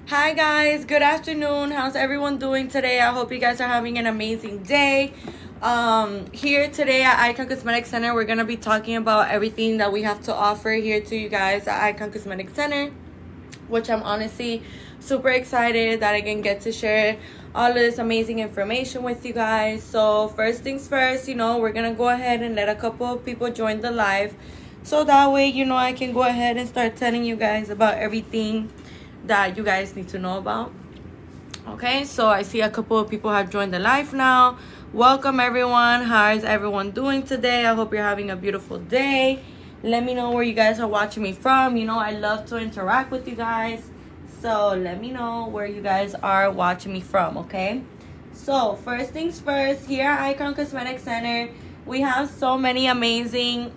Hi guys, good afternoon. How's everyone doing today? I hope you guys are having an amazing day. Here today at Icon Cosmetic Center, we're gonna be talking about everything that we have to offer here to you guys at Icon Cosmetic Center, which I'm honestly super excited that I can get to share all of this amazing information with you guys. So first things first, we're gonna go ahead and let a couple of people join the live, so that way I can go ahead and start telling you guys about everything that you guys need to know about. Okay, so I see a couple of people have joined the live now. Welcome everyone. How is everyone doing today? I hope you're having a beautiful day. Let me know where you guys are watching me from. I love to interact with you guys, so let me know where you guys are watching me from. Okay, so first things first, here at Icon Cosmetic Center, we have so many amazing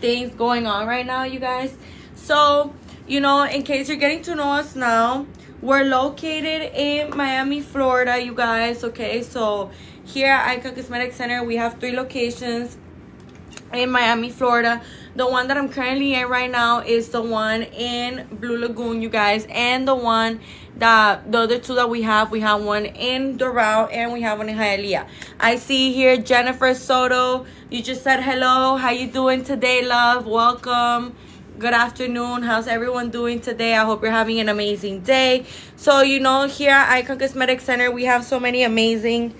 things going on right now, you guys. So in case you're getting to know us now, we're located in Miami, Florida, you guys. Okay, so here at Icon Cosmetic Center, we have 3 locations in Miami, Florida. The one that I'm currently in right now is the one in Blue Lagoon, you guys, and the other 2 that we have one in Doral and we have one in Hialeah. I see here Jennifer Soto. You just said hello. How you doing today, love? Welcome. Good afternoon. How's everyone doing today? I hope you're having an amazing day. So here at Icon Cosmetic Center, we have so many amazing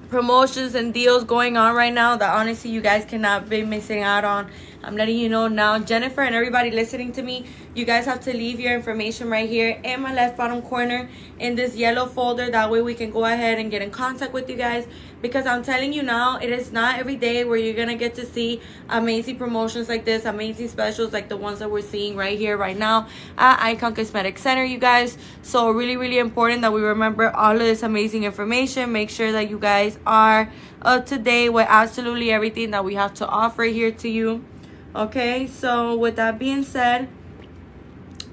promotions and deals going on right now that honestly you guys cannot be missing out on. I'm letting you know now. Jennifer and everybody listening to me, you guys have to leave your information right here in my left bottom corner in this yellow folder. That way we can go ahead and get in contact with you guys, because I'm telling you now, it is not every day where you're gonna get to see amazing promotions like this, amazing specials like the ones that we're seeing right here right now at Icon Cosmetic Center, you guys. So really important that we remember all of this amazing information. Make sure that you guys are up to date with absolutely everything that we have to offer here to you. Okay, so with that being said,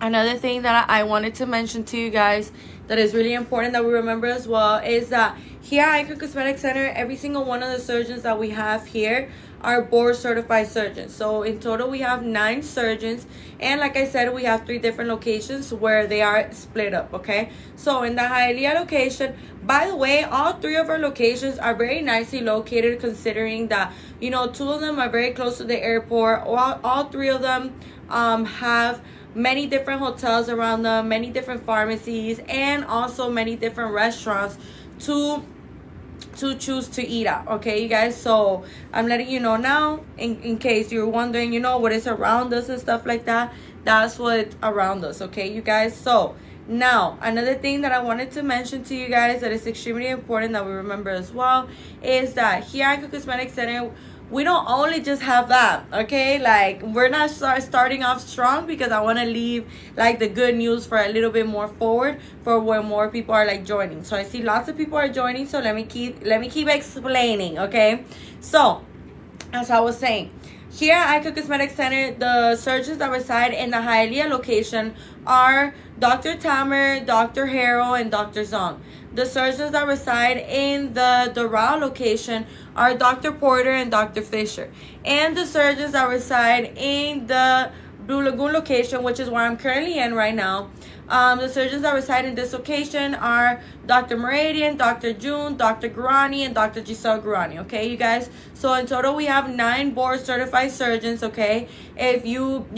another thing that I wanted to mention to you guys that is really important that we remember as well is that here at Icon Cosmetic Center, every single one of the surgeons that we have here are board certified surgeons. So in total we have 9 surgeons, and like I said, we have 3 different locations where they are split up. Okay, so in the Hialeah location, by the way, all 3 of our locations are very nicely located, considering that 2 of them are very close to the airport. All 3 of them have many different hotels around them, many different pharmacies, and also many different restaurants to choose to eat at. Okay, you guys, so I'm letting you know now, in case you're wondering what is around us and stuff like that. That's what's around us. Okay, you guys. So now another thing that I wanted to mention to you guys that is extremely important that we remember as well is that here at Icon Cosmetic Center, we don't only just have that. Okay, like we're not starting off strong, because I want to leave like the good news for a little bit more forward for when more people are like joining. So I see lots of people are joining, so let me keep explaining. Okay, so as I was saying, here at Icon Cosmetic Center, the surgeons that reside in the Hialeah location are Dr. Tamer, Dr. Harrell, and Dr. Zong. The surgeons that reside in the Doral location are Dr. Porter and Dr. Fisher. And the surgeons that reside in the Blue Lagoon location, which is where I'm currently in right now, the surgeons that reside in this location are Dr. Meridian, Dr. June, Dr. Gurani, and Dr. Giselle Gurani. Okay, you guys. So in total, we have 9 board certified surgeons. Okay, if you've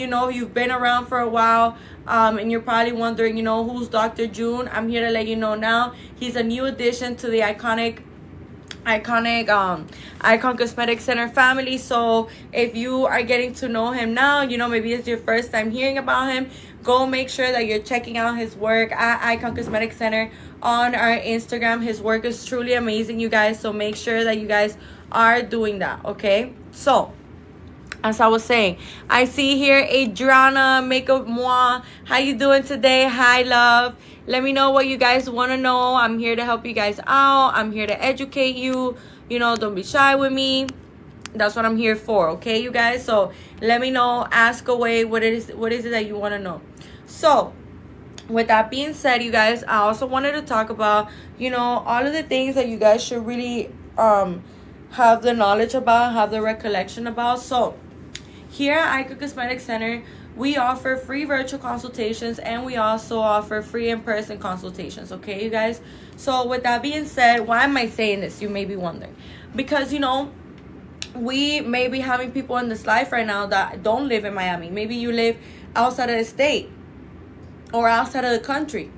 been around for a while, and you're probably wondering, who's Dr. June, I'm here to let you know now. He's a new addition to the iconic Icon Cosmetic Center family. So if you are getting to know him now, maybe it's your first time hearing about him, go make sure that you're checking out his work at Icon Cosmetic Center on our Instagram. His work is truly amazing, you guys, so make sure that you guys are doing that. Okay, so as I was saying, I see here Adriana Makeup Moi. How you doing today? Hi, love. Let me know what you guys want to know. I'm here to help you guys out. I'm here to educate you. Don't be shy with me. That's what I'm here for. Okay, you guys. So let me know. Ask away. What is it that you want to know? So with that being said, you guys, I also wanted to talk about all of the things that you guys should really have the knowledge about, have the recollection about. So here at Icon Cosmetic Center, we offer free virtual consultations, and we also offer free in-person consultations, okay, you guys? So with that being said, why am I saying this, you may be wondering? Because, you know, we may be having people in this life right now that don't live in Miami. Maybe you live outside of the state or outside of the country.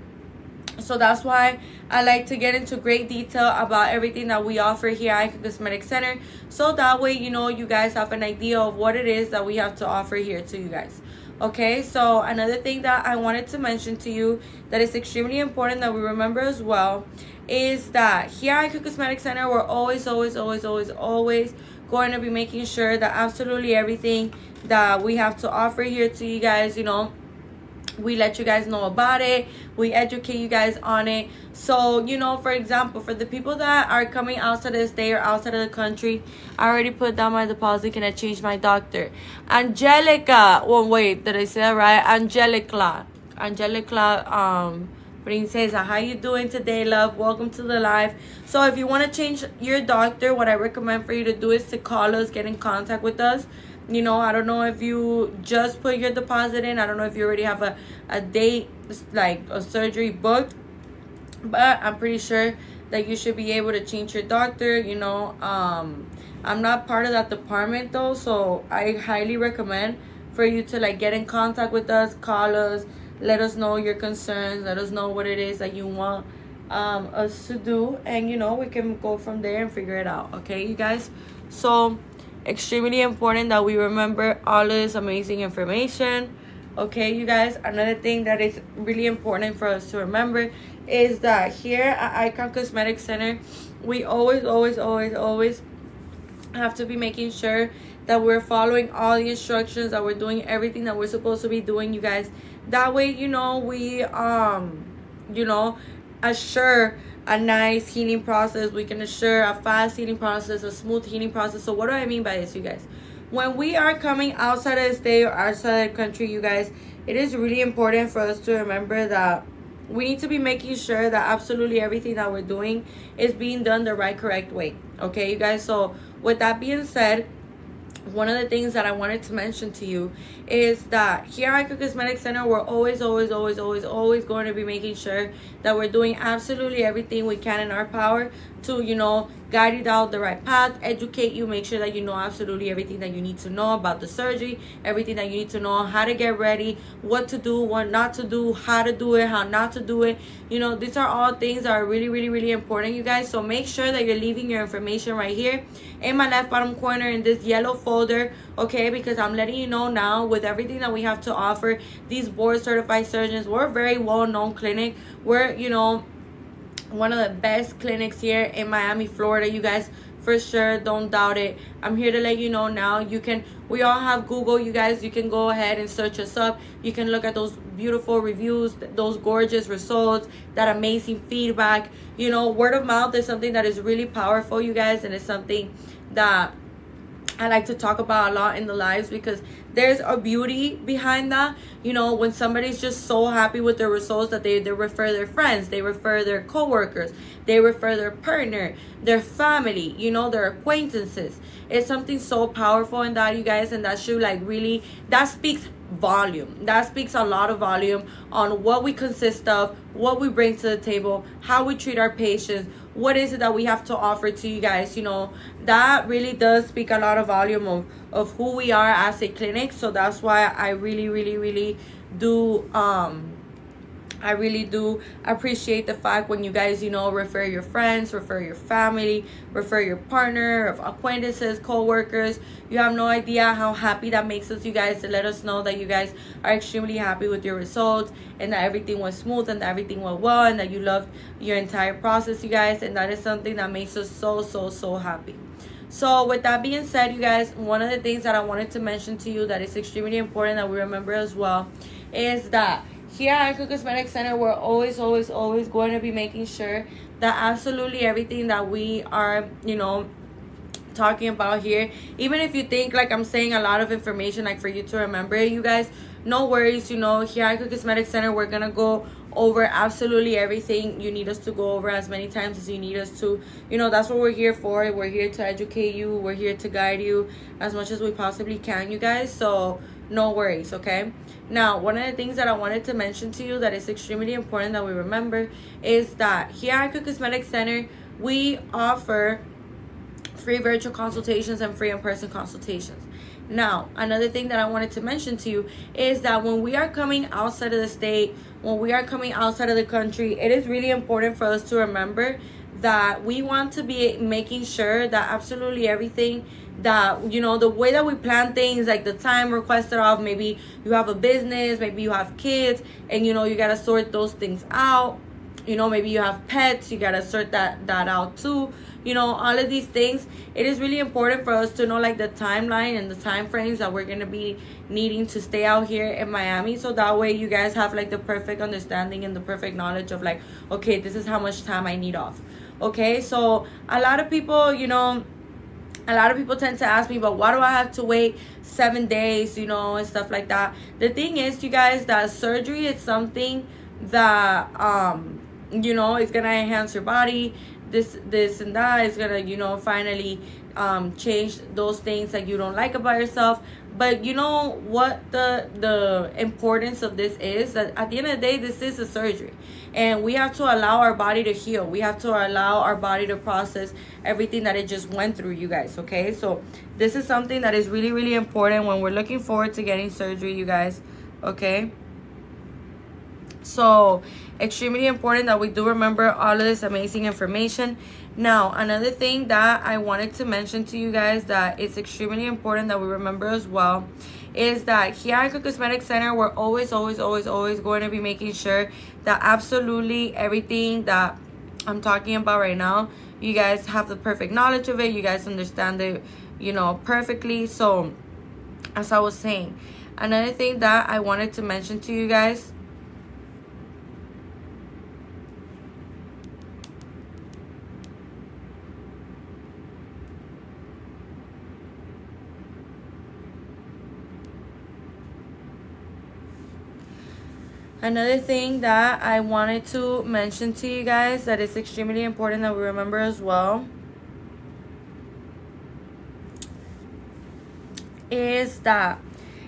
So that's why I like to get into great detail about everything that we offer here at Icon Cosmetic Center. So that way, you know, you guys have an idea of what it is that we have to offer here to you guys. Okay, so another thing that I wanted to mention to you that is extremely important that we remember as well is that here at Icon Cosmetic Center, we're always going to be making sure that absolutely everything that we have to offer here to you guys, you know, we let you guys know about it, we educate you guys on it. So, you know, for example, for the people that are coming outside of the state or outside of the country, I already put down my deposit. Can I change my doctor? Angelica, well, wait, did I say that right? Angelica, Princesa, how you doing today, love? Welcome to the live. So if you want to change your doctor, what I recommend for you to do is to call us, get in contact with us. You know, I don't know if you just put your deposit in. I don't know if you already have a date, like a surgery booked. But I'm pretty sure that you should be able to change your doctor, you know. I'm not part of that department though. So I highly recommend for you to like get in contact with us, call us, let us know your concerns, let us know what it is that you want us to do. And, you know, we can go from there and figure it out. Okay, you guys? So extremely important that we remember all this amazing information. Okay, you guys, another thing that is really important for us to remember is that here at Icon Cosmetic Center, we always have to be making sure that we're following all the instructions, that we're doing everything that we're supposed to be doing, you guys. That way, you know, we you know, assure a nice healing process. We can assure a fast healing process, a smooth healing process. So what do I mean by this, you guys? When we are coming outside of the state or outside of the country, you guys, it is really important for us to remember that we need to be making sure that absolutely everything that we're doing is being done the right, correct way. Okay, you guys? So with that being said, one of the things that I wanted to mention to you is that here at Icon Cosmetic Center, we're always going to be making sure that we're doing absolutely everything we can in our power to, you know, guide you down the right path, educate you, make sure that you know absolutely everything that you need to know about the surgery, everything that you need to know, how to get ready, what to do, what not to do, how to do it, how not to do it. You know, these are all things that are really important, you guys. So make sure that you're leaving your information right here in my left bottom corner in this yellow folder, okay? Because I'm letting you know now, with everything that we have to offer, these board certified surgeons, we're a very well-known clinic. We're, you know, one of the best clinics here in Miami, Florida, you guys. For sure, don't doubt it. I'm here to let you know now. You can, we all have Google, you guys. You can go ahead and search us up. You can look at those beautiful reviews, those gorgeous results, that amazing feedback. You know, word of mouth is something that is really powerful, you guys, and it's something that I like to talk about a lot in the lives, because there's a beauty behind that. You know, when somebody's just so happy with their results that they refer their friends, they refer their coworkers, they refer their partner, their family, you know, their acquaintances. It's something so powerful in that, you guys, and that should like really, that speaks volume. That speaks a lot of volume on what we consist of, what we bring to the table, how we treat our patients, what is it that we have to offer to you guys. You know, that really does speak a lot of volume of who we are as a clinic. So that's why I really do I really do appreciate the fact when you guys, you know, refer your friends, refer your family, refer your partner, acquaintances, co-workers. You have no idea how happy that makes us, you guys, to let us know that you guys are extremely happy with your results, and that everything was smooth, and that everything went well, and that you loved your entire process, you guys. And that is something that makes us so happy. So with that being said, you guys, one of the things that I wanted to mention to you that is extremely important that we remember as well is that here at Icon Cosmetic Center, we're always going to be making sure that absolutely everything that we are, you know, talking about here, even if you think like I'm saying a lot of information like for you to remember it, you guys, no worries. You know, here at Icon Cosmetic Center, we're gonna go over absolutely everything you need us to go over, as many times as you need us to. You know, that's what we're here for. We're here to educate you, we're here to guide you as much as we possibly can, you guys. So no worries, okay? Now, one of the things that I wanted to mention to you that is extremely important that we remember is that here at Icon Cosmetic Center, we offer free virtual consultations and free in-person consultations. Now, another thing that I wanted to mention to you is that when we are coming outside of the state, when we are coming outside of the country, it is really important for us to remember that we want to be making sure that absolutely everything that, you know, the way that we plan things, like the time requested off, maybe you have a business, maybe you have kids, and, you know, you got to sort those things out. You know, maybe you have pets, you got to sort that out too. You know, all of these things, it is really important for us to know like the timeline and the time frames that we're going to be needing to stay out here in Miami. So that way you guys have like the perfect understanding and the perfect knowledge of like, okay, this is how much time I need off. Okay, so a lot of people, you know, a lot of people tend to ask me, but why do I have to wait 7 days, you know, and stuff like that. The thing is, you guys, that surgery is something that, you know, it's going to enhance your body. This and that is going to, you know, finally change those things that you don't like about yourself. But you know what the importance of this is? That at the end of the day, this is a surgery. And we have to allow our body to heal. We have to allow our body to process everything that it just went through, you guys, okay? So this is something that is really, really important when we're looking forward to getting surgery, you guys, okay? So extremely important that we do remember all of this amazing information. Now, another thing that I wanted to mention to you guys that it's extremely important that we remember as well is that here at Icon Cosmetic Center, we're always going to be making sure that absolutely everything that I'm talking about right now, you guys have the perfect knowledge of it. You guys understand it, you know, perfectly. So, as I was saying, another thing that I wanted to mention to you guys Another thing that I wanted to mention to you guys that is extremely important that we remember as well is that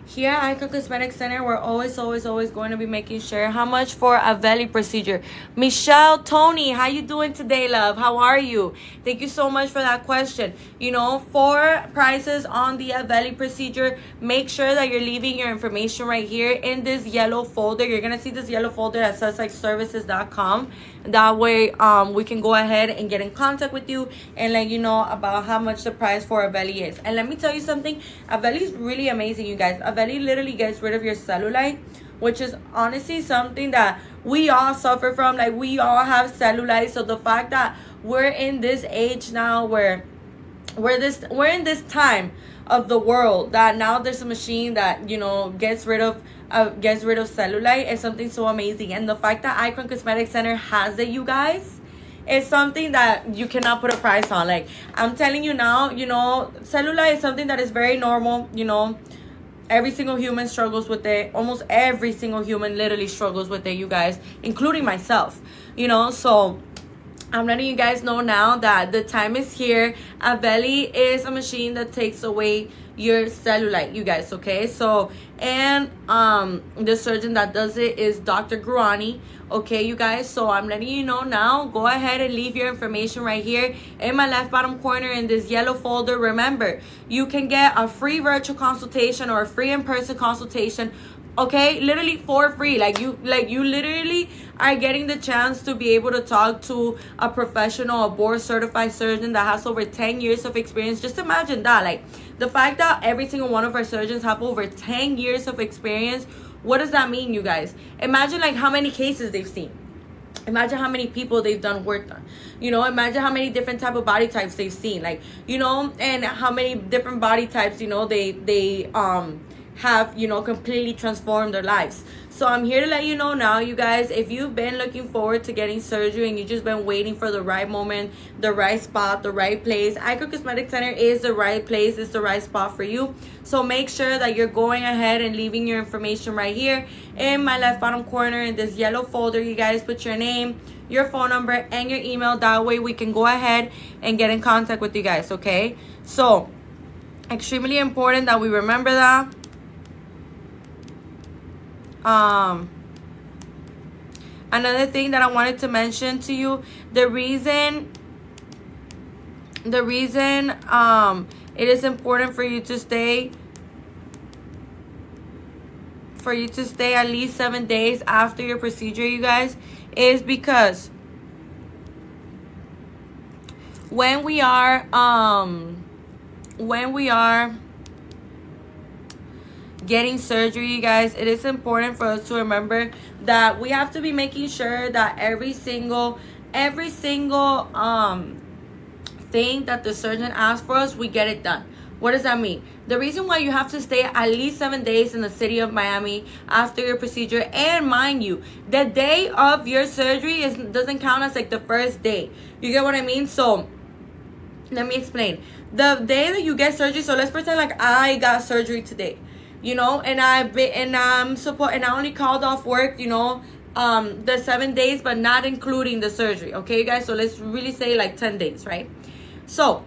here at Icon Cosmetic Center, we're always going to be making sure how much for a belly procedure. Michelle, Tony, how you doing today, love? How are you? Thank you so much for that question. You know, for prices on the belly procedure, make sure that you're leaving your information right here in this yellow folder. You're going to see this yellow folder that says like services.com. That way we can go ahead and get in contact with you and let you know about how much the price for a belly is. And let me tell you something, a belly is really amazing, you guys. A belly literally gets rid of your cellulite, which is honestly something that we all suffer from. Like, we all have cellulite. So the fact that we're in this age now where we're in this time of the world that now there's a machine that, you know, gets rid of cellulite is something so amazing. And the fact that Icon Cosmetic Center has it, you guys, is something that you cannot put a price on. Like, I'm telling you now, you know, cellulite is something that is very normal. You know, every single human struggles with it. Almost every single human literally struggles with it, you guys, including myself, you know. So I'm letting you guys know now that the time is here. A belly is a machine that takes away your cellulite, you guys, okay? So, and the surgeon that does it is Dr. Gruani, okay, you guys? So I'm letting you know now. Go ahead and leave your information right here in my left bottom corner in this yellow folder. Remember, you can get a free virtual consultation or a free in-person consultation, okay, literally for free. Like you literally are getting the chance to be able to talk to a professional, a board certified surgeon that has over 10 years of experience. Just imagine that. Like, the fact that every single one of our surgeons have over 10 years of experience, what does that mean, you guys? Imagine like how many cases they've seen. Imagine how many people they've done work on. You know, imagine how many different type of body types they've seen. Like, you know, and how many different body types, you know, they have, you know, completely transformed their lives. So I'm here to let you know now, you guys, if you've been looking forward to getting surgery and you've just been waiting for the right moment, the right spot, the right place, Icon Cosmetic Center is the right place. It's the right spot for you. So make sure that you're going ahead and leaving your information right here in my left bottom corner in this yellow folder. You guys put your name, your phone number, and your email. That way we can go ahead and get in contact with you guys, okay? So extremely important that we remember that. Another thing that I wanted to mention to you, the reason it is important for you to stay at least 7 days after your procedure, you guys, is because when we are getting surgery, you guys, it is important for us to remember that we have to be making sure that every single thing that the surgeon asks for us, we get it done. What does that mean? The reason why you have to stay at least 7 days in the city of Miami after your procedure, and mind you, the day of your surgery doesn't count as like the first day. You get what I mean? So let me explain. The day that you get surgery, so let's pretend like I got surgery today, you know, and I only called off work, you know, the 7 days, but not including the surgery. Okay, you guys, so let's really say like 10 days, right? So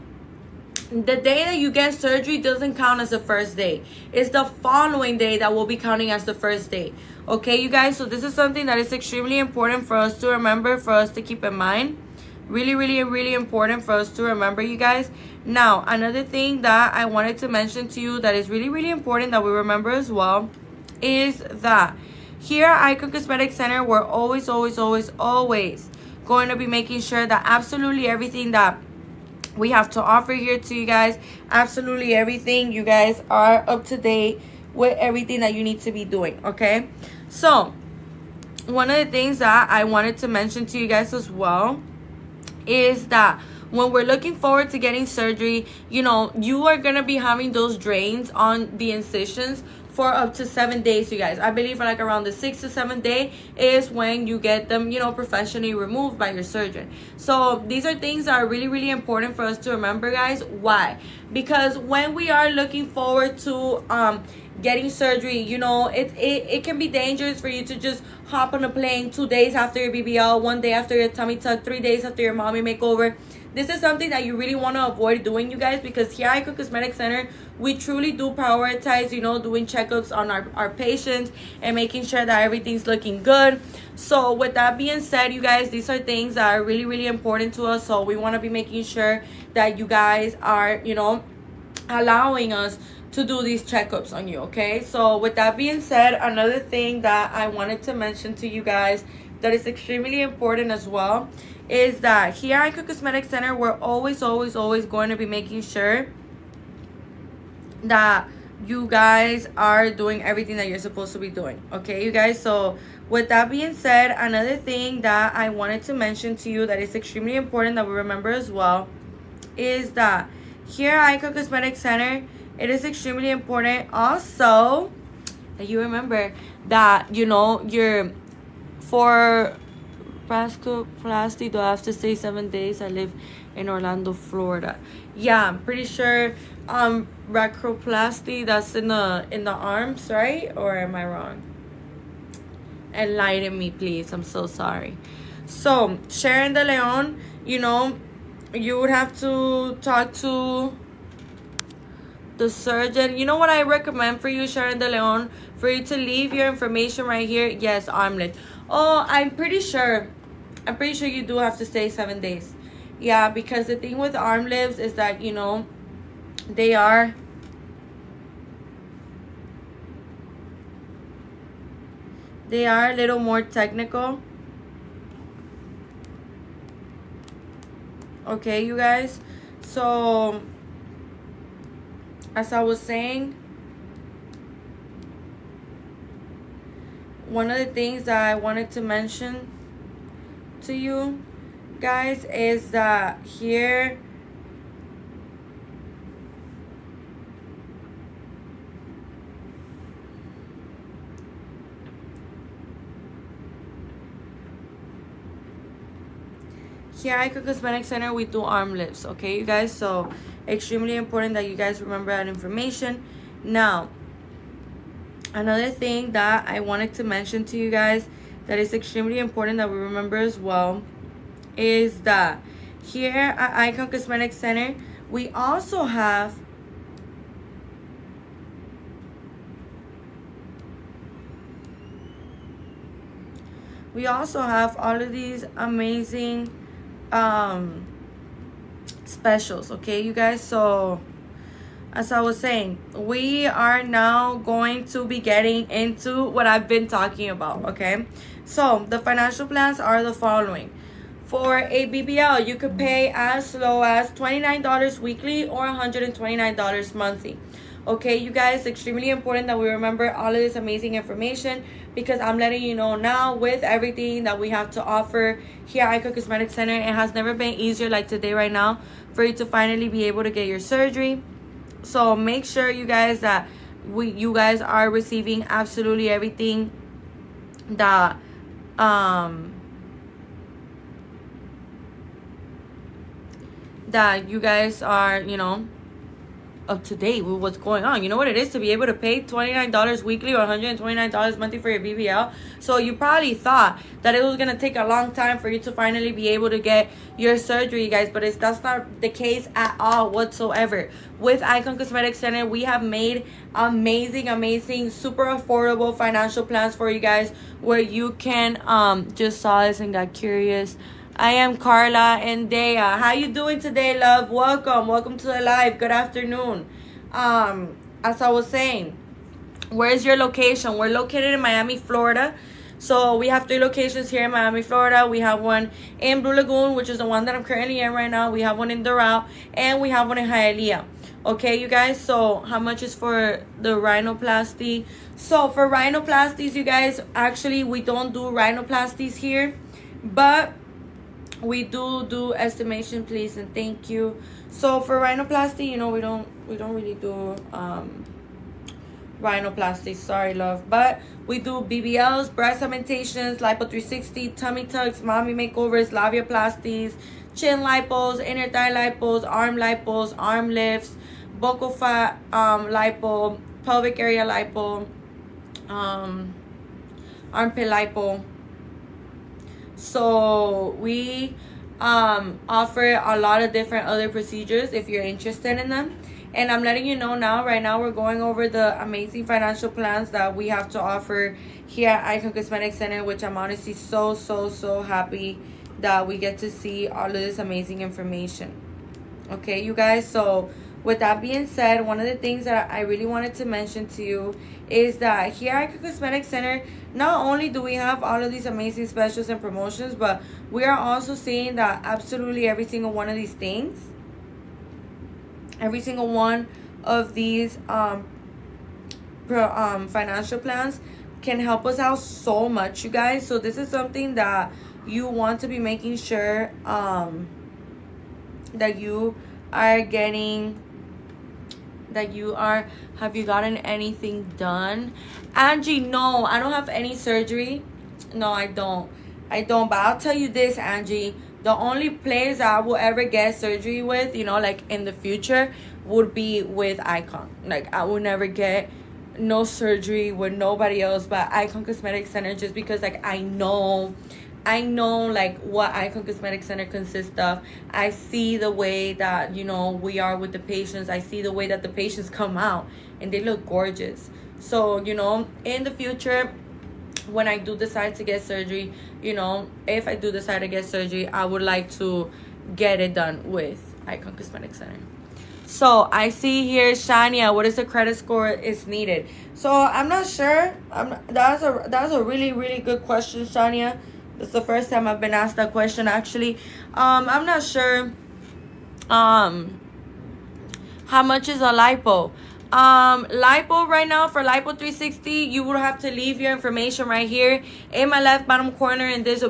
the day that you get surgery doesn't count as the first day. It's the following day that will be counting as the first day. Okay, you guys, so this is something that is extremely important for us to remember, for us to keep in mind. Really, really, really important for us to remember, you guys. Now, another thing that I wanted to mention to you that is really, really important that we remember as well is that here at Icon Cosmetic Center, we're always going to be making sure that absolutely everything that we have to offer here to you guys, absolutely everything, you guys are up to date with everything that you need to be doing, okay? So, one of the things that I wanted to mention to you guys as well is that when we're looking forward to getting surgery, you know, you are going to be having those drains on the incisions for up to 7 days, you guys. I believe like around the 6th to 7th day is when you get them, you know, professionally removed by your surgeon. So these are things that are really, really important for us to remember, guys. Why? Because when we are looking forward to getting surgery, you know, it can be dangerous for you to just hop on a plane 2 days after your BBL, 1 day after your tummy tuck, 3 days after your mommy makeover. This is something that you really want to avoid doing, you guys, because here at Icon Cosmetic Center, we truly do prioritize, you know, doing checkups on our patients and making sure that everything's looking good. So with that being said, you guys, these are things that are really, really important to us. So we want to be making sure that you guys are, you know, allowing us to do these checkups on you, okay? So with that being said, another thing that I wanted to mention to you guys that is extremely important as well is that here at Icon Cosmetic Center, we're always going to be making sure that you guys are doing everything that you're supposed to be doing, okay, you guys? So with that being said, another thing that I wanted to mention to you that is extremely important that we remember as well is that here at Icon Cosmetic Center, it is extremely important also that you remember that, you know, for Plasty, do I have to stay 7 days? I live in Orlando, Florida. Yeah, I'm pretty sure racroplasty, that's in the arms, right? Or am I wrong? Enlighten me, please. I'm so sorry. So Sharon De Leon, you know, you would have to talk to the surgeon. You know what I recommend for you, Sharon De Leon? For you to leave your information right here. Yes, arm lift. Oh, I'm pretty sure you do have to stay 7 days. Yeah, because the thing with arm lifts is that, you know, they are a little more technical. Okay, you guys. So as I was saying, one of the things that I wanted to mention to you guys is that here at Icon Cosmetic Center, we do arm lifts, okay, you guys? So extremely important that you guys remember that information. Now, another thing that I wanted to mention to you guys that is extremely important that we remember as well is that here at Icon Cosmetic Center, we also have we also have all of these amazing specials, okay, you guys? So as I was saying, we are now going to be getting into what I've been talking about, okay? So the financial plans are the following. For a BBL, you could pay as low as $29 weekly or $129 monthly. Okay, you guys, extremely important that we remember all of this amazing information, because I'm letting you know now, with everything that we have to offer here at Icon Cosmetic Center, it has never been easier like today right now for you to finally be able to get your surgery. So make sure, you guys, that you guys are receiving absolutely everything that that you guys are, you know, up to date with what's going on. You know what it is to be able to pay $29 weekly or $129 monthly for your BBL. So you probably thought that it was going to take a long time for you to finally be able to get your surgery, you guys, but that's not the case at all whatsoever. With Icon Cosmetic Center, we have made amazing, super affordable financial plans for you guys, where you can just saw this and got curious. I am Carla and Dea. How you doing today, love? Welcome to the live. Good afternoon. As I was saying, where's your location? We're located in Miami, Florida. So we have 3 locations here in Miami, Florida. We have one in Blue Lagoon, which is the one that I'm currently in right now. We have one in Doral, and we have one in Hialeah. Okay, you guys, so how much is for the rhinoplasty? So for rhinoplasties, you guys, actually we don't do rhinoplasties here, but we do estimation, please and thank you. So for rhinoplasty, you know, we don't really do rhinoplasty, sorry love, but we do BBLs, breast augmentations, Lipo 360, tummy tucks, mommy makeovers, labiaplasties, chin lipos, inner thigh lipos, arm lifts, buccal fat lipo, pelvic area lipo, armpit lipo. So we offer a lot of different other procedures if you're interested in them. And I'm letting you know now, right now we're going over the amazing financial plans that we have to offer here at Icon Cosmetic Center, which I'm honestly so happy that we get to see all of this amazing information. Okay, you guys, so with that being said, one of the things that I really wanted to mention to you is that here at Icon Cosmetic Center, not only do we have all of these amazing specials and promotions, but we are also seeing that absolutely every single one of these things, every single one of these financial plans can help us out so much, you guys. So this is something that you want to be making sure that you are getting, that you are, have you gotten anything done? Angie, no, I don't have any surgery. No, I don't, but I'll tell you this, Angie, the only place I will ever get surgery with, you know, like in the future, would be with Icon. Like I will never get no surgery with nobody else but Icon Cosmetic Center, just because like I know like what Icon Cosmetic Center consists of. I see the way that, you know, we are with the patients. I see the way that the patients come out and they look gorgeous. So, you know, in the future, when I do decide to get surgery, you know, if I do decide to get surgery, I would like to get it done with Icon Cosmetic Center. So I see here, Shania, what is the credit score is needed? So I'm not sure. That's a really good question, Shania. It's the first time I've been asked that question, actually. I'm not sure how much is a lipo. Lipo right now, for Lipo 360, you will have to leave your information right here in my left bottom corner, and there's a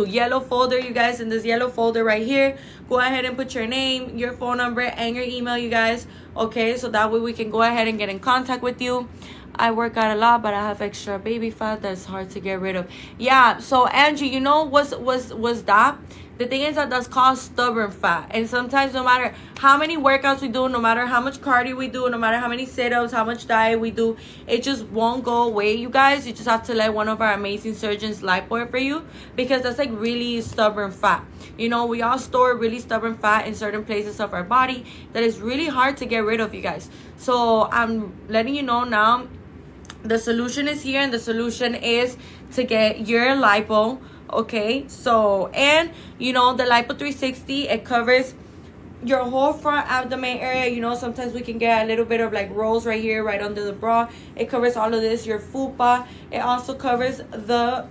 yellow folder, you guys. In this yellow folder right here, go ahead and put your name, your phone number, and your email, you guys. Okay, so that way we can go ahead and get in contact with you. I work out a lot, but I have extra baby fat that's hard to get rid of. Yeah, so Angie, you know what's that? The thing is that's called stubborn fat. And sometimes no matter how many workouts we do, no matter how much cardio we do, no matter how many sit-ups, how much diet we do, it just won't go away, you guys. You just have to let one of our amazing surgeons lipo it for you, because that's like really stubborn fat. You know, we all store really stubborn fat in certain places of our body that is really hard to get rid of, you guys. So I'm letting you know now The solution is here, and the solution is to get your lipo. Okay, so, and you know, the Lipo 360, it covers your whole front abdomen area. You know, sometimes we can get a little bit of like rolls right here, right under the bra. It covers all of this, your fupa. It also covers the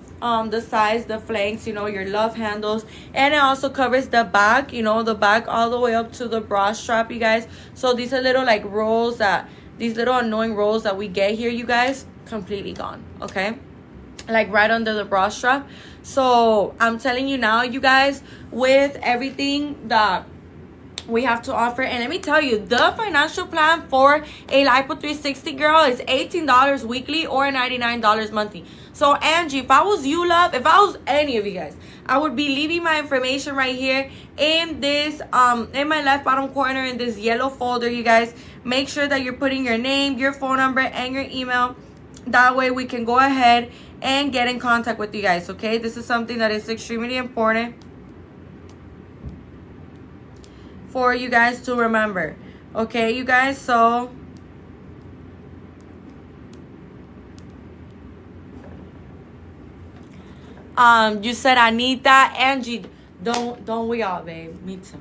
sides, the flanks, you know, your love handles. And it also covers the back, you know, the back all the way up to the bra strap, you guys. So these are little like rolls that, these little annoying rolls that we get here, you guys, completely gone, okay? Like right under the bra strap. So I'm telling you now, you guys, with everything that we have to offer, and let me tell you, the financial plan for a Lipo 360, girl, is $18 weekly or $99 monthly. So Angie, if I was you, love, if I was any of you guys, I would be leaving my information right here in this in my left bottom corner in this yellow folder, you guys. Make sure that you're putting your name, your phone number, and your email. That way we can go ahead and get in contact with you guys, okay? This is something that is extremely important for you guys to remember, okay, you guys? So you said Anita, Angie, don't we all, babe? Me too.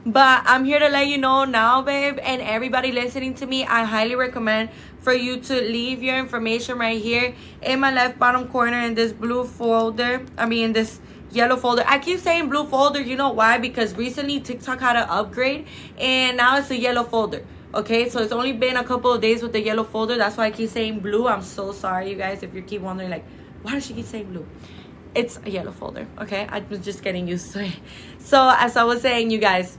But I'm here to let you know now, babe, and everybody listening to me, I highly recommend for you to leave your information right here in my left bottom corner in this blue folder. I mean, in this yellow folder. I keep saying blue folder. You know why? Because recently TikTok had an upgrade, and now it's a yellow folder. Okay, so it's only been a couple of days with the yellow folder. That's why I keep saying blue. I'm so sorry, you guys, if you keep wondering, like, why does she keep saying blue? It's a yellow folder, okay? I'm just getting used to it. So, as I was saying, you guys,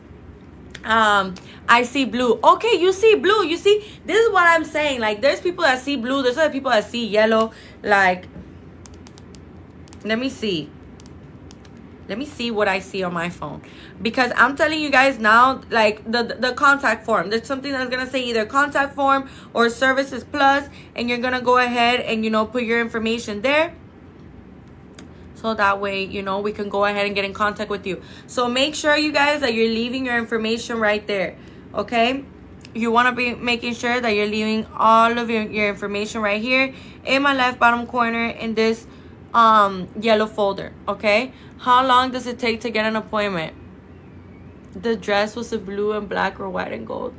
I see blue. Okay, you see blue. You see, this is what I'm saying. Like, there's people that see blue. There's other people that see yellow. Like, let me see. Let me see what I see on my phone. Because I'm telling you guys now, like, the contact form. There's something that's going to say either contact form or services plus. And you're going to go ahead and, you know, put your information there. So that way, you know, we can go ahead and get in contact with you. So make sure, you guys, that you're leaving your information right there. Okay? You want to be making sure that you're leaving all of your information right here in my left bottom corner in this yellow folder. Okay? How long does it take to get an appointment? The dress was a blue and black or white and gold.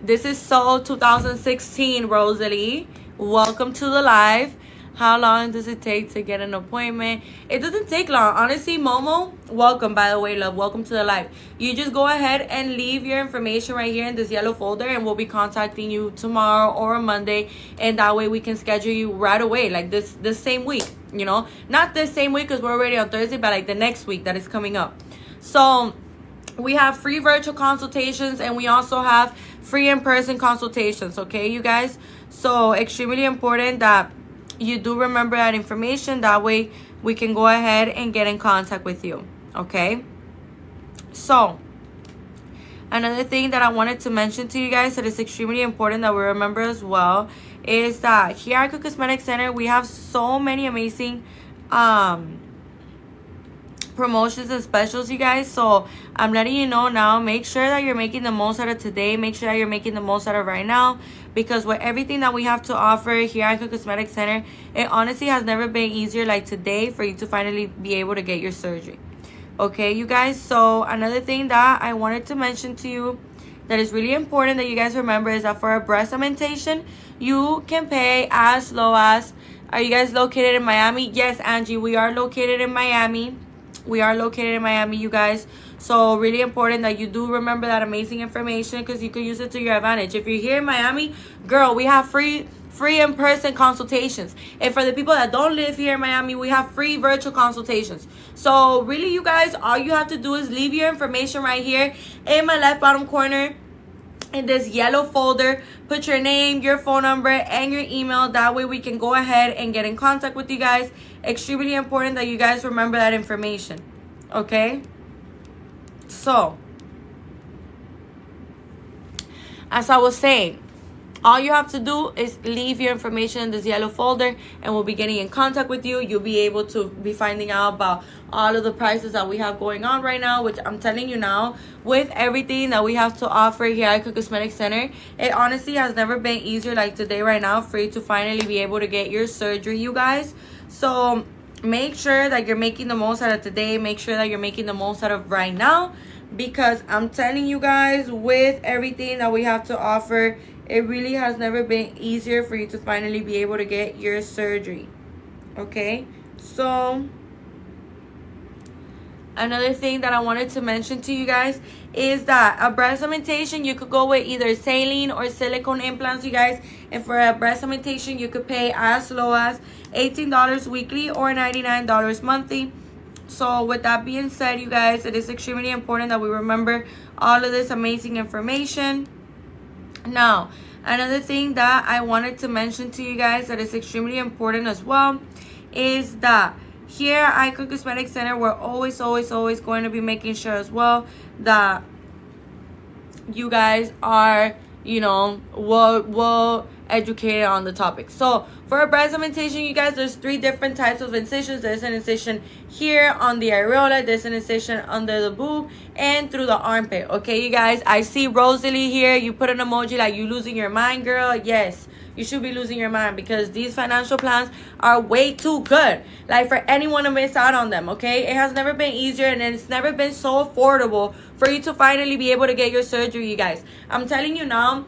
This is so 2016, Rosalie. Welcome to the live. How long does it take to get an appointment? It doesn't take long. Honestly, Momo, welcome, by the way, love. Welcome to the live. You just go ahead and leave your information right here in this yellow folder, and we'll be contacting you tomorrow or Monday. And that way we can schedule you right away, like this same week, you know? Not this same week because we're already on Thursday, but like the next week that is coming up. So we have free virtual consultations, and we also have free in-person consultations, okay, you guys? So extremely important that you do remember that information. That way we can go ahead and get in contact with you, okay? So another thing that I wanted to mention to you guys that is extremely important that we remember as well is that here at Icon Cosmetic Center, we have so many amazing promotions and specials, you guys. So I'm letting you know now, make sure that you're making the most out of today. Make sure that you're making the most out of right now, because with everything that we have to offer here at Icon Cosmetic Center, it honestly has never been easier like today for you to finally be able to get your surgery. Okay, you guys. So another thing that I wanted to mention to you that is really important that you guys remember is that for a breast augmentation, you can pay as low as, are you guys located in Miami? Yes, Angie, we are located in Miami. We are located in Miami, you guys. So really important that you do remember that amazing information, because you can use it to your advantage. If you're here in Miami, girl, we have free in-person consultations. And for the people that don't live here in Miami, we have free virtual consultations. So really, you guys, all you have to do is leave your information right here in my left bottom corner in this yellow folder. Put your name, your phone number, and your email. That way we can go ahead and get in contact with you guys. Extremely important that you guys remember that information, okay? So as I was saying, all you have to do is leave your information in this yellow folder, and we'll be getting in contact with you. You'll be able to be finding out about all of the prices that we have going on right now, which I'm telling you now, with everything that we have to offer here at Icon Cosmetic Center, it honestly has never been easier like today right now for you to finally be able to get your surgery, you guys. So make sure that you're making the most out of today. Make sure that you're making the most out of right now, because I'm telling you guys, with everything that we have to offer, it really has never been easier for you to finally be able to get your surgery. Okay, so another thing that I wanted to mention to you guys is that a breast augmentation, you could go with either saline or silicone implants, you guys. And for a breast augmentation, you could pay as low as $18 weekly or $99 monthly. So with that being said, you guys, it is extremely important that we remember all of this amazing information. Now, another thing that I wanted to mention to you guys that is extremely important as well is that here at Icon Cosmetic Center, we're always going to be making sure as well that you guys are, you know, well educated on the topic. So for a breast augmentation, you guys, there's 3 different types of incisions. There's an incision here on the areola, there's an incision under the boob, and through the armpit. Okay, you guys, I see Rosalie here. You put an emoji like you losing your mind, girl. Yes, you should be losing your mind, because these financial plans are way too good, like, for anyone to miss out on them. Okay, it has never been easier, and it's never been so affordable for you to finally be able to get your surgery, you guys. I'm telling you now,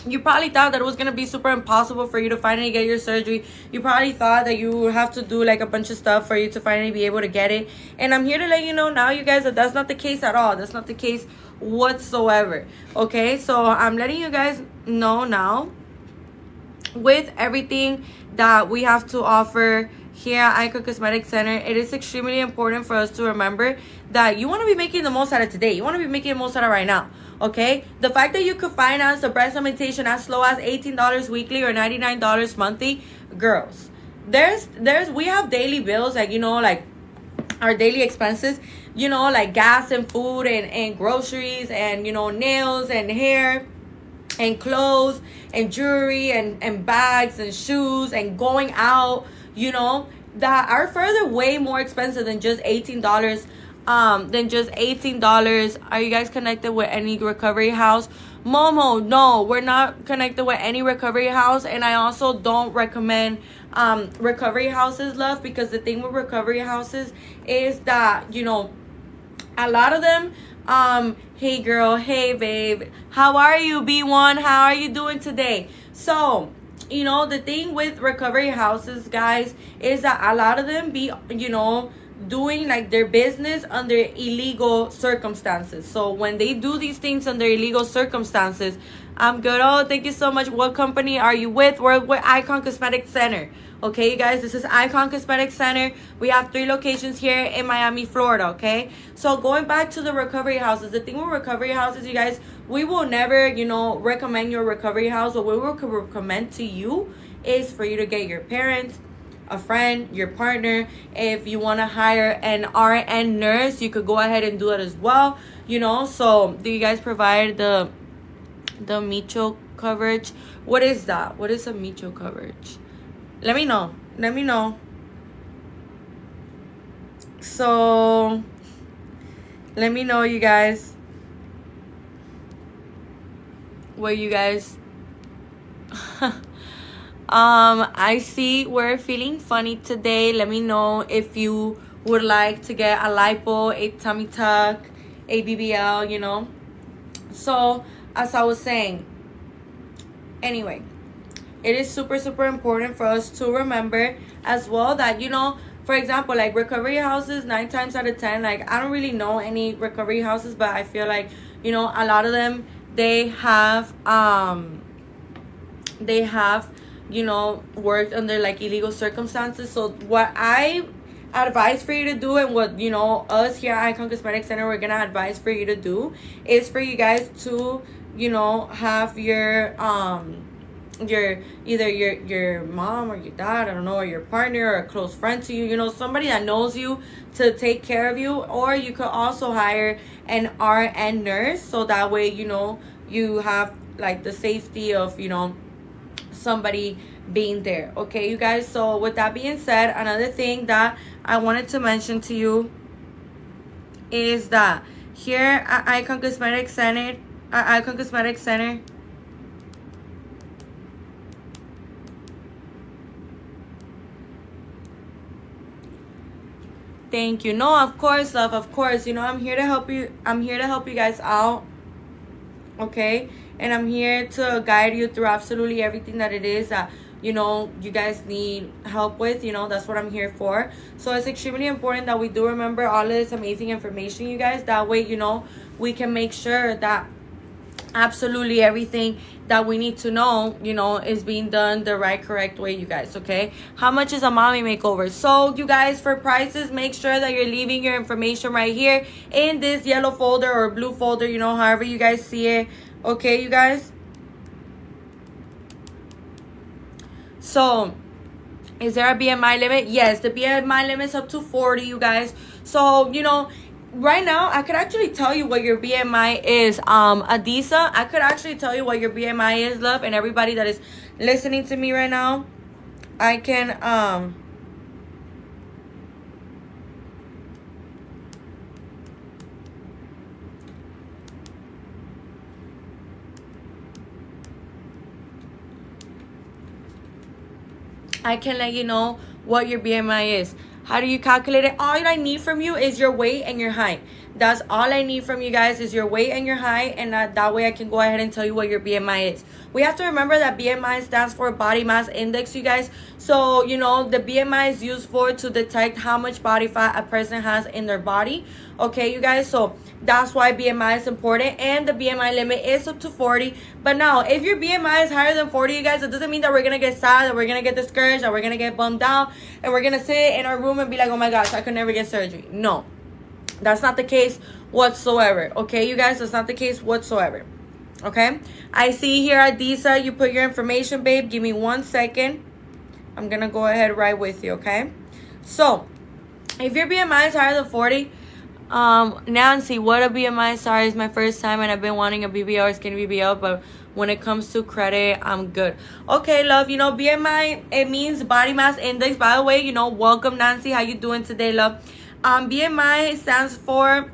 you probably thought that it was going to be super impossible for you to finally get your surgery. You probably thought that you would have to do like a bunch of stuff for you to finally be able to get it. And I'm here to let you know now, you guys, that that's not the case at all. That's not the case whatsoever. Okay, so I'm letting you guys know now, with everything that we have to offer here at Icon Cosmetic Center, it is extremely important for us to remember that you want to be making the most out of today. You want to be making the most out of right now. Okay, the fact that you could finance a breast augmentation as low as $18 weekly or $99 monthly, girls, we have daily bills, like, you know, like our daily expenses, you know, like gas and food and groceries and, you know, nails and hair and clothes and jewelry and bags and shoes and going out, you know, that are further way more expensive than just $18. Are you guys connected with any recovery house? Momo, no, we're not connected with any recovery house. And I also don't recommend recovery houses, love, because the thing with recovery houses is that, you know, a lot of them, hey girl, hey babe, how are you, B1? How are you doing today? So, you know, the thing with recovery houses, guys, is that a lot of them be, you know, doing like their business under illegal circumstances. So when they do these things under illegal circumstances, I'm good. Oh, thank you so much. What company are you with? We're with Icon Cosmetic Center. Okay, you guys, this is Icon Cosmetic Center. We have 3 locations here in Miami, Florida. Okay, so going back to the recovery houses, the thing with recovery houses, you guys, we will never, you know, recommend your recovery house. What we will recommend to you is for you to get your parents, a friend, your partner. If you want to hire an RN nurse, you could go ahead and do it as well, you know. So do you guys provide the Micho coverage? What is that? What is a Micho coverage? Let me know. So let me know, you guys, what you guys I see we're feeling funny today. Let me know if you would like to get a lipo, a tummy tuck, a BBL, you know. So as I was saying, anyway, it is super important for us to remember as well that, you know, for example, like recovery houses, 9 times out of 10, like, I don't really know any recovery houses, but I feel like, you know, a lot of them, they have you know, worked under like illegal circumstances. So what I advise for you to do, and what, you know, us here at Icon Cosmetic Center, we're gonna advise for you to do, is for you guys to, you know, have your either your mom or your dad, I don't know, or your partner or a close friend to you, you know, somebody that knows you to take care of you. Or you could also hire an RN nurse, so that way, you know, you have like the safety of, you know, somebody being there. Okay, you guys. So with that being said, another thing that I wanted to mention to you is that here at Icon Cosmetic Center, thank you. No, of course, love, of course. You know, I'm here to help you. I'm here to help you guys out. Okay? And I'm here to guide you through absolutely everything that it is that, you know, you guys need help with. You know, that's what I'm here for. So it's extremely important that we do remember all of this amazing information, you guys. That way, you know, we can make sure that absolutely everything that we need to know, you know, is being done the right, correct way, you guys. Okay, how much is a mommy makeover? So you guys, for prices, make sure that you're leaving your information right here in this yellow folder or blue folder, you know, however you guys see it. Okay, you guys. So is there a BMI limit? Yes, the BMI limit is up to 40, you guys. So, you know, right now, I could actually tell you what your BMI is. Adisa, I could actually tell you what your BMI is, love, and everybody that is listening to me right now, I can, let you know what your BMI is. How do you calculate it? All I need from you is your weight and your height. That's all I need from you guys is your weight and your height. And that way I can go ahead and tell you what your BMI is. We have to remember that BMI stands for body mass index, you guys. So, you know, the BMI is used for to detect how much body fat a person has in their body. Okay, you guys. So that's why BMI is important. And the BMI limit is up to 40. But now, if your BMI is higher than 40, you guys, it doesn't mean that we're going to get sad, that we're going to get discouraged, that we're going to get bummed out, and we're going to sit in our room and be like, oh my gosh, I could never get surgery. No, that's not the case whatsoever. Okay, you guys, that's not the case whatsoever. Okay, I see here, Adisa, you put your information, babe. Give me 1 second. I'm going to go ahead right with you, okay? So, if your BMI is higher than 40, Nancy, what a BMI? Sorry, it's my first time and I've been wanting a BBL or skinny BBL, but when it comes to credit, I'm good. Okay, love, you know, BMI, it means body mass index. By the way, you know, welcome, Nancy. How you doing today, love? BMI stands for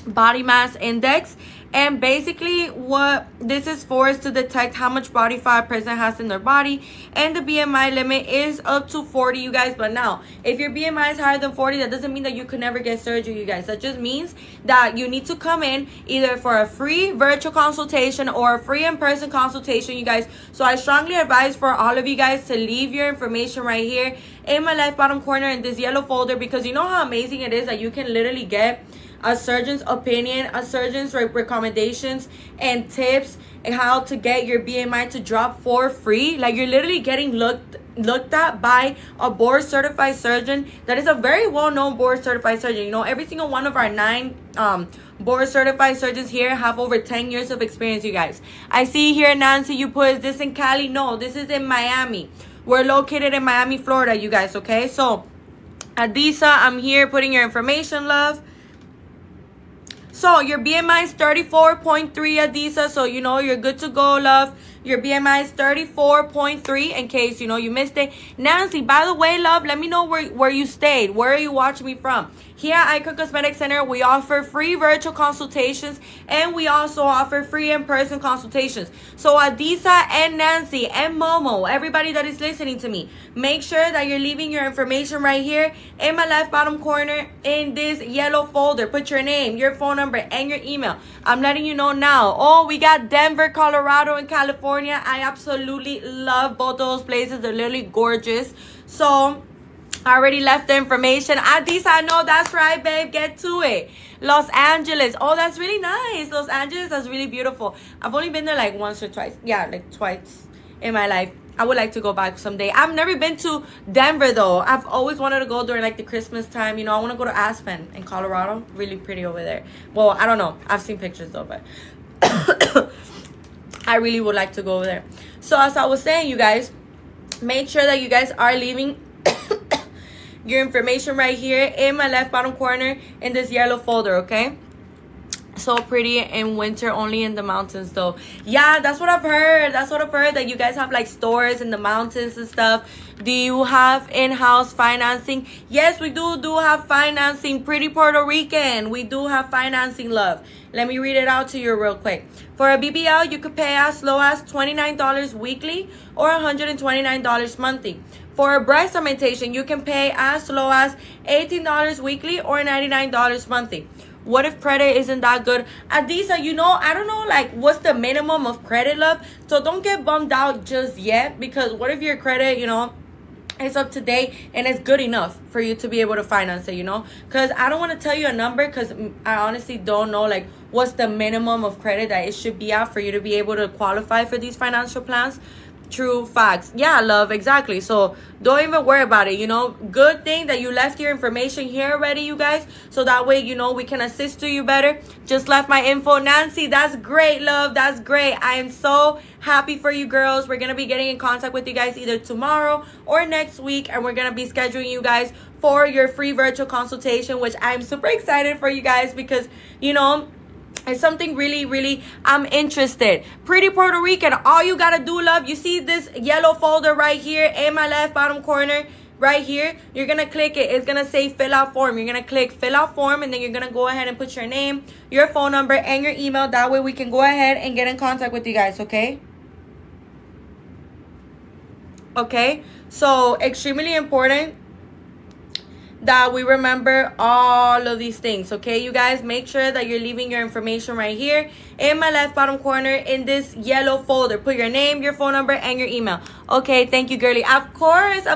body mass index. And basically what this is for is to detect how much body fat a person has in their body. And the BMI limit is up to 40, you guys. But now, if your BMI is higher than 40, that doesn't mean that you could never get surgery, you guys. That just means that you need to come in either for a free virtual consultation or a free in-person consultation, you guys. So I strongly advise for all of you guys to leave your information right here in my left bottom corner in this yellow folder, because you know how amazing it is that you can literally get a surgeon's opinion, a surgeon's recommendations and tips and how to get your BMI to drop for free. Like, you're literally getting looked at by a board certified surgeon that is a very well-known board certified surgeon. You know, every single one of our 9 board certified surgeons here have over 10 years of experience, you guys. I see here, Nancy, you put, is this in Cali? No, this is in Miami. We're located in Miami, Florida, you guys, okay? So, Adisa, I'm here putting your information, love. So your BMI is 34.3, Adisa. So, you know, you're good to go, love. Your BMI is 34.3 in case, you know, you missed it. Nancy, by the way, love, let me know where you stayed. Where are you watching me from? Here at Icon Cosmetic Center, we offer free virtual consultations and we also offer free in-person consultations. So Adisa and Nancy and Momo, everybody that is listening to me, make sure that you're leaving your information right here in my left bottom corner in this yellow folder. Put your name, your phone number, and your email. I'm letting you know now. Oh, we got Denver, Colorado, and California. I absolutely love both those places. They're literally gorgeous. So I already left the information. Adisa, I know that's right, babe. Get to it. Los Angeles. Oh, that's really nice. Los Angeles, that's really beautiful. I've only been there like once or twice. Yeah, like twice in my life. I would like to go back someday. I've never been to Denver, though. I've always wanted to go during like the Christmas time. You know, I want to go to Aspen in Colorado. Really pretty over there. Well, I don't know. I've seen pictures, though, but I really would like to go over there. So as I was saying, you guys, make sure that you guys are leaving your information right here in my left bottom corner in this yellow folder, okay? So pretty in winter, only in the mountains though. Yeah, that's what I've heard. That's what I've heard, that you guys have like stores in the mountains and stuff. Do you have in-house financing? Yes, we do have financing. Pretty Puerto Rican, we do have financing, love. Let me read it out to you real quick. For a BBL, you could pay as low as $29 weekly or $129 monthly. For a breast augmentation, you can pay as low as $18 weekly or $99 monthly. What if credit isn't that good? Adisa, you know, I don't know, like, what's the minimum of credit, love? So don't get bummed out just yet, because what if your credit, you know, is up to date and it's good enough for you to be able to finance it, you know? Because I don't want to tell you a number, because I honestly don't know, like, what's the minimum of credit that it should be at for you to be able to qualify for these financial plans. True facts. Yeah, love, exactly. So don't even worry about it, you know. Good thing that you left your information here already, you guys, so that way, you know, we can assist you better. Just left my info. Nancy, that's great, love. That's great. I am so happy for you girls. We're gonna be getting in contact with you guys either tomorrow or next week, and we're gonna be scheduling you guys for your free virtual consultation, which I'm super excited for you guys, because, you know, it's something really I'm interested. Pretty Puerto Rican, all you gotta do, love, you see this yellow folder right here in my left bottom corner right here? You're gonna click it. It's gonna say fill out form. You're gonna click fill out form, and then you're gonna go ahead and put your name, your phone number, and your email. That way we can go ahead and get in contact with you guys, okay? Okay, so extremely important that we remember all of these things, okay? You guys, make sure that you're leaving your information right here in my left bottom corner in this yellow folder. Put your name, your phone number, and your email. Okay, thank you, girly. Of course,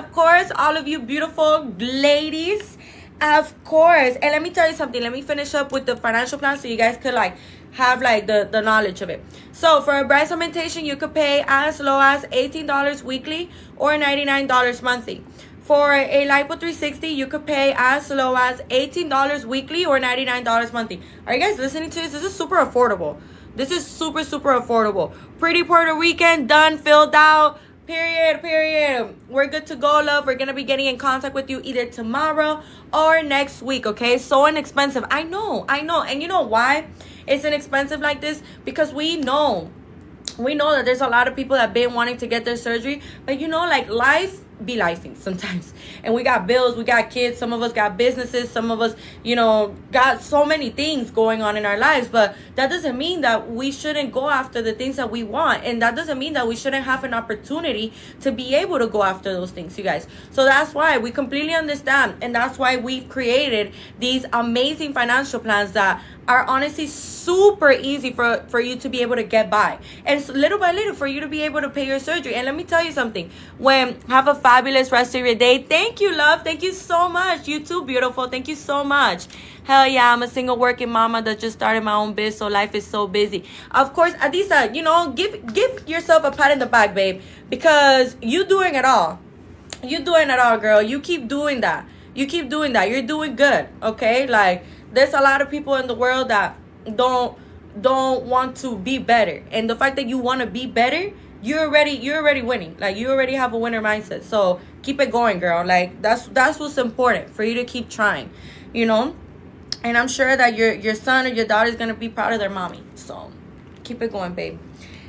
all of you beautiful ladies, of course. And let me tell you something. Let me finish up with the financial plan so you guys could like have like the knowledge of it. So for a breast augmentation, you could pay as low as $18 weekly or $99 monthly. For a Lipo 360, you could pay as low as $18 weekly or $99 monthly. Are you guys listening to this? This is super affordable. This is super affordable. Pretty Puerto Rican, done, filled out. Period. We're good to go, love. We're going to be getting in contact with you either tomorrow or next week, okay? So inexpensive. I know. And you know why it's inexpensive like this? Because we know that there's a lot of people that have been wanting to get their surgery. But, you know, like, life be lifing sometimes, and we got bills, we got kids, some of us got businesses, some of us, you know, got so many things going on in our lives. But that doesn't mean that we shouldn't go after the things that we want, and that doesn't mean that we shouldn't have an opportunity to be able to go after those things, you guys. So that's why we completely understand, and that's why we've created these amazing financial plans that are honestly super easy for you to be able to get by, and so little by little for you to be able to pay your surgery. And let me tell you something, when have a fabulous rest of your day. Thank you, love. Thank you so much. You too, beautiful. Thank you so much. Hell yeah, I'm a single working mama that just started my own biz, so life is so busy. Of course, Adisa, you know, give yourself a pat in the back, babe, because you doing it all. You doing it all, girl. You keep doing that. You're doing good, okay? Like, there's a lot of people in the world that don't want to be better, and the fact that you want to be better, you're already winning. Like, you already have a winner mindset. So keep it going, girl. Like, that's what's important, for you to keep trying, you know. And I'm sure that your son or your daughter is gonna be proud of their mommy. So keep it going, babe.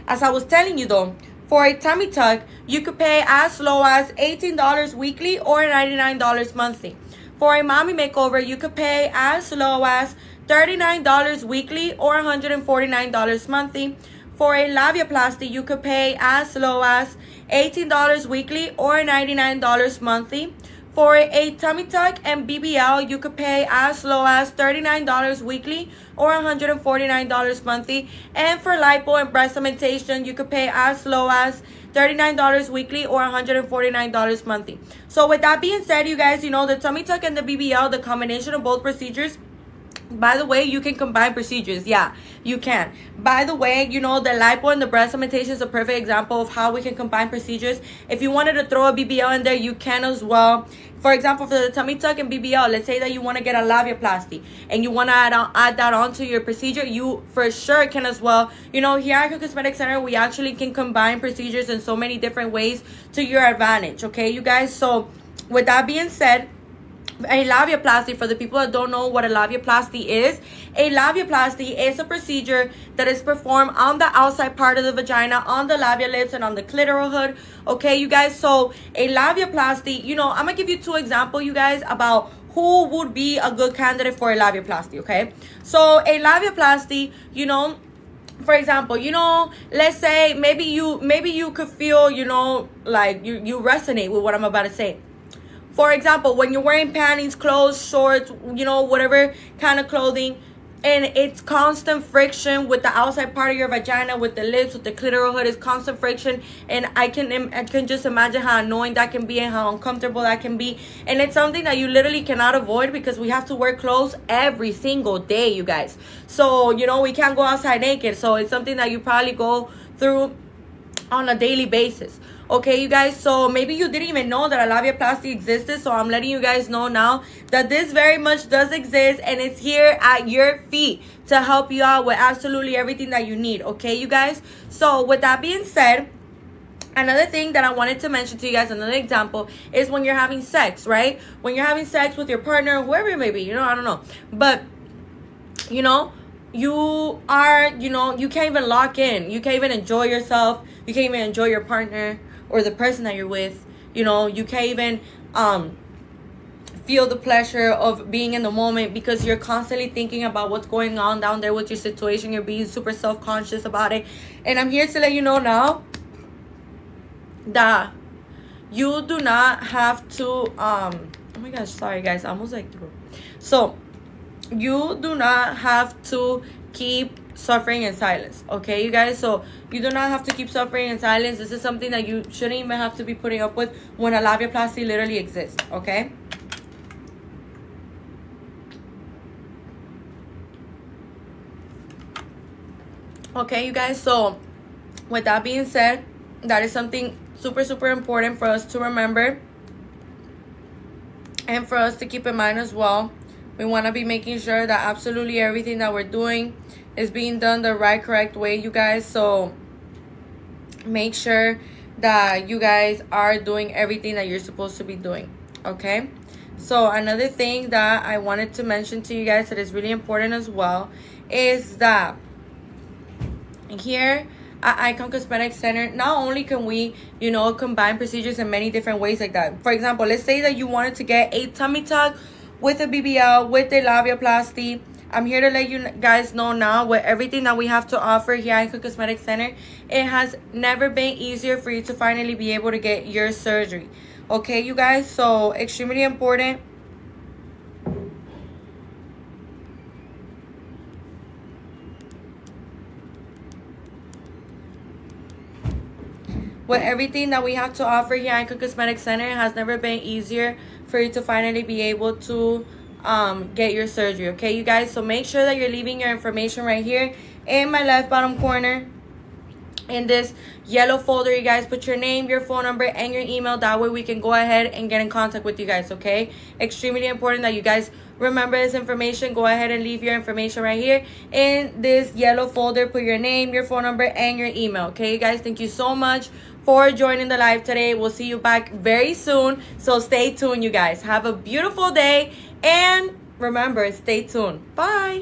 As I was telling you though, for a tummy tuck, you could pay as low as $18 weekly or $99 monthly. For a mommy makeover, you could pay as low as $39 weekly or $149 monthly. For a labiaplasty, you could pay as low as $18 weekly or $99 monthly. For a tummy tuck and BBL, you could pay as low as $39 weekly or $149 monthly. And for lipo and breast augmentation, you could pay as low as $39 weekly or $149 monthly. So with that being said, you guys, you know, the tummy tuck and the BBL, the combination of both procedures, by the way, you can combine procedures. Yeah, you can. By the way, you know, the lipo and the breast augmentation is a perfect example of how we can combine procedures. If you wanted to throw a BBL in there, you can as well. For example, for the tummy tuck and BBL, let's say that you want to get a labiaplasty and you want to add that onto your procedure, you for sure can as well. You know, here at Icon Cosmetic Center, we actually can combine procedures in so many different ways to your advantage, okay, you guys? So with that being said, A labiaplasty, for the people that don't know what a labiaplasty is a procedure that is performed on the outside part of the vagina, on the labial lips, and on the clitoral hood. Okay, you guys, so a labiaplasty, you know, I'm gonna give you two examples, you guys, about who would be a good candidate for a labiaplasty. Okay, so a labiaplasty, you know, for example, you know, let's say maybe you could feel, you know, like you resonate with what I'm about to say. For example, when you're wearing panties, clothes, shorts, you know, whatever kind of clothing, and it's constant friction with the outside part of your vagina, with the lips, with the clitoral hood, it's constant friction, and I can just imagine how annoying that can be and how uncomfortable that can be. And it's something that you literally cannot avoid because we have to wear clothes every single day, you guys. So, you know, we can't go outside naked. So it's something that you probably go through on a daily basis. Okay, you guys, so maybe you didn't even know that a labiaplasty existed, so I'm letting you guys know now that this very much does exist, and it's here at your feet to help you out with absolutely everything that you need. Okay, you guys, so with that being said, another thing that I wanted to mention to you guys, another example, is when you're having sex, right? When you're having sex with your partner, whoever it may be, you know, I don't know, but you know, you are, you know, you can't even lock in, you can't even enjoy yourself, you can't even enjoy your partner or the person that you're with, you know, you can't even feel the pleasure of being in the moment because you're constantly thinking about what's going on down there with your situation. You're being super self-conscious about it. And I'm here to let you know now that you do not have to oh my gosh, sorry guys, I almost like threw. So you do not have to keep suffering in silence. Okay, you guys, so you do not have to keep suffering in silence. This is something that you shouldn't even have to be putting up with when a labiaplasty literally exists. Okay, okay, you guys, so with that being said, that is something super important for us to remember and for us to keep in mind as well. We want to be making sure that absolutely everything that we're doing is being done the right, correct way, you guys. So make sure that you guys are doing everything that you're supposed to be doing. Okay, so another thing that I wanted to mention to you guys that is really important as well is that here at Icon Cosmetic Center, not only can we, you know, combine procedures in many different ways like that. For example, let's say that you wanted to get a tummy tuck with a BBL, with a labiaplasty. I'm here to let you guys know now with everything that we have to offer here at Icon Cosmetic Center, it has never been easier for you to finally be able to get your surgery. Okay, you guys, so extremely important. With everything that we have to offer here at Icon Cosmetic Center, it has never been easier for you to finally be able to get your surgery. Okay, you guys, so make sure that you're leaving your information right here in my left bottom corner in this yellow folder. You guys put your name, your phone number, and your email. That way we can go ahead and get in contact with you guys. Okay, extremely important that you guys remember this information. Go ahead and leave your information right here in this yellow folder. Put your name, your phone number, and your email. Okay, you guys, thank you so much for joining the live today. We'll see you back very soon, so stay tuned, you guys. Have a beautiful day, and remember, stay tuned. Bye.